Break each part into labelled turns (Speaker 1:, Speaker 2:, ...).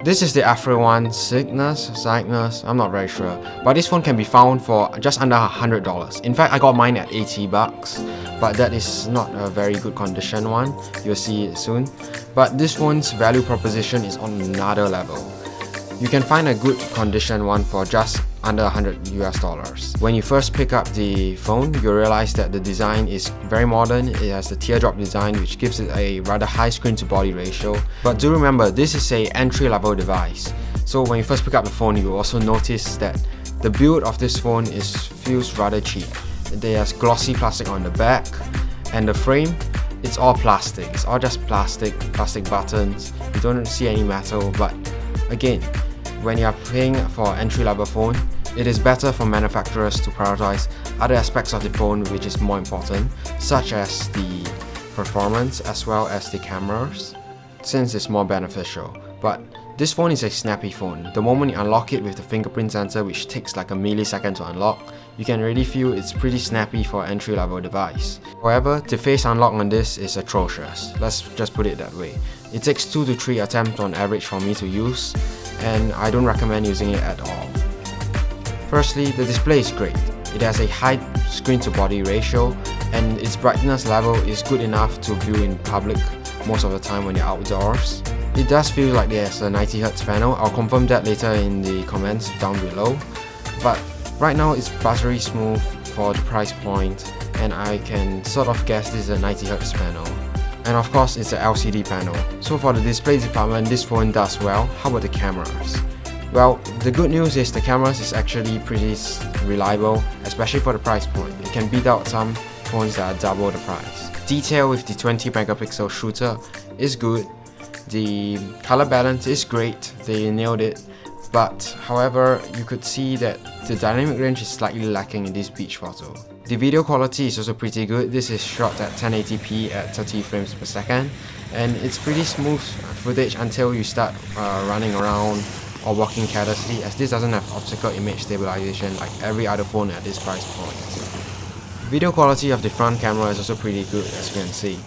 Speaker 1: This is the AfriOne Cygnus, I'm not very sure, but this phone can be found for just under $100. In fact, I got mine at 80 bucks, but that is not a very good condition one. You'll see it soon. But this phone's value proposition is on another level. You can find a good condition one for just under $100 US. When you first pick up the phone, you'll realize that the design is very modern. It has the teardrop design, which gives it a rather high screen to body ratio. But do remember, this is an entry-level device. So when you first pick up the phone, you'll also notice that the build of this phone feels rather cheap. There's glossy plastic on the back, and the frame, it's all plastic. It's all just plastic buttons. You don't see any metal, but again, when you are paying for an entry-level phone, it is better for manufacturers to prioritize other aspects of the phone which is more important, such as the performance as well as the cameras, since it's more beneficial. But this phone is a snappy phone. The moment you unlock it with the fingerprint sensor, which takes like a millisecond to unlock, you can really feel it's pretty snappy for an entry-level device. However, the face unlock on this is atrocious. Let's just put it that way. It takes 2 to 3 attempts on average for me to use, and I don't recommend using it at all. Firstly, the display is great. It has a high screen to body ratio, and its brightness level is good enough to view in public most of the time when you're outdoors. It does feel like there's a 90Hz panel. I'll confirm that later in the comments down below. But right now it's buttery smooth for the price point, and I can sort of guess this is a 90Hz panel. And of course, it's an LCD panel. So for the display department, this phone does well. How about the cameras? Well, the good news is the cameras is actually pretty reliable, especially for the price point. It can beat out some phones that are double the price. Detail with the 20 megapixel shooter is good. The color balance is great, they nailed it. But however, you could see that the dynamic range is slightly lacking in this beach photo. The video quality is also pretty good. This is shot at 1080p at 30 frames per second, and it's pretty smooth footage until you start running around or walking carelessly, as this doesn't have optical image stabilization like every other phone at this price point. Video quality of the front camera is also pretty good, as you can see.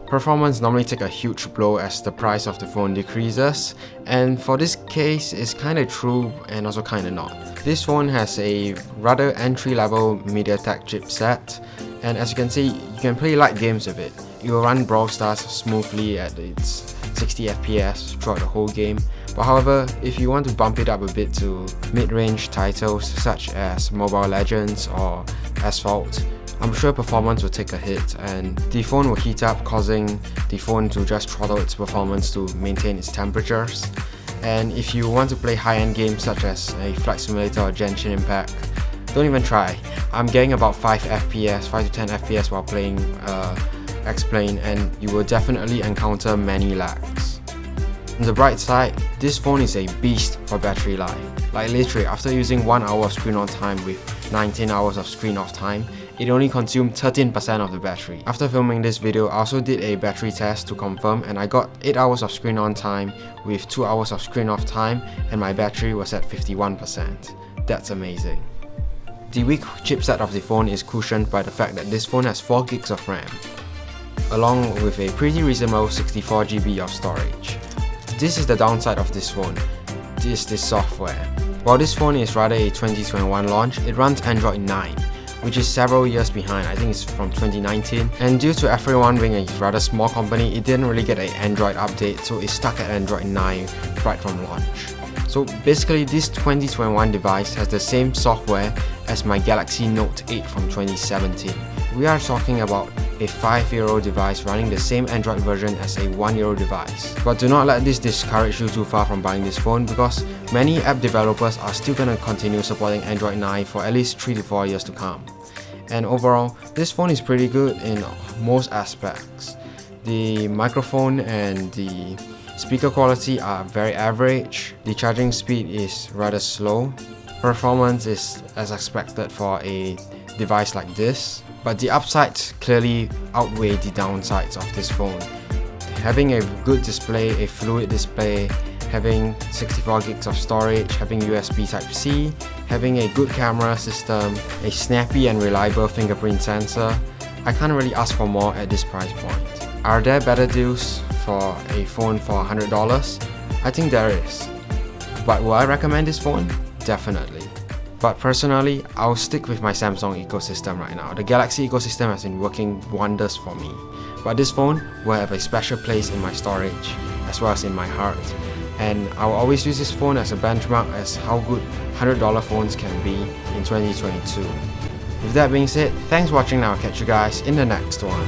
Speaker 1: Performance normally take a huge blow as the price of the phone decreases, and for this case it's kinda true and also kinda not. This phone has a rather entry-level MediaTek chipset, and as you can see, you can play light games with it. It will run Brawl Stars smoothly at its 60 FPS throughout the whole game. But however, if you want to bump it up a bit to mid-range titles such as Mobile Legends or Asphalt, I'm sure performance will take a hit, and the phone will heat up, causing the phone to just throttle its performance to maintain its temperatures. And if you want to play high-end games such as a Flight Simulator or Genshin Impact, don't even try. I'm getting about 5 to 10 FPS while playing X-Plane, and you will definitely encounter many lags. On the bright side, this phone is a beast for battery life. Like literally, after using 1 hour of screen on time with 19 hours of screen off time, it only consumed 13% of the battery. After filming this video, I also did a battery test to confirm, and I got 8 hours of screen on time with 2 hours of screen off time, and my battery was at 51%. That's amazing. The weak chipset of the phone is cushioned by the fact that this phone has 4 gigs of RAM, along with a pretty reasonable 64 GB of storage. This is the downside of this phone. This is the software. While this phone is rather a 2021 launch, it runs Android 9, which is several years behind. I think it's from 2019. And due to AfriOne being a rather small company, it didn't really get an Android update, so it's stuck at Android 9 right from launch. So basically, this 2021 device has the same software as my Galaxy Note 8 from 2017. We are talking about a 5-year-old device running the same Android version as a 1-year-old device. But do not let this discourage you too far from buying this phone, because many app developers are still going to continue supporting Android 9 for at least 3 to 4 years to come. And overall, this phone is pretty good in most aspects. The microphone and the speaker quality are very average. The charging speed is rather slow. Performance is as expected for a device like this. But the upsides clearly outweigh the downsides of this phone. Having a good display, a fluid display, having 64 gigs of storage, having USB Type-C, having a good camera system, a snappy and reliable fingerprint sensor, I can't really ask for more at this price point. Are there better deals for a phone for $100? I think there is. But will I recommend this phone? Definitely. But personally, I'll stick with my Samsung ecosystem right now. The Galaxy ecosystem has been working wonders for me. But this phone will have a special place in my storage, as well as in my heart. And I will always use this phone as a benchmark as how good $100 phones can be in 2022. With that being said, thanks for watching and I'll catch you guys in the next one.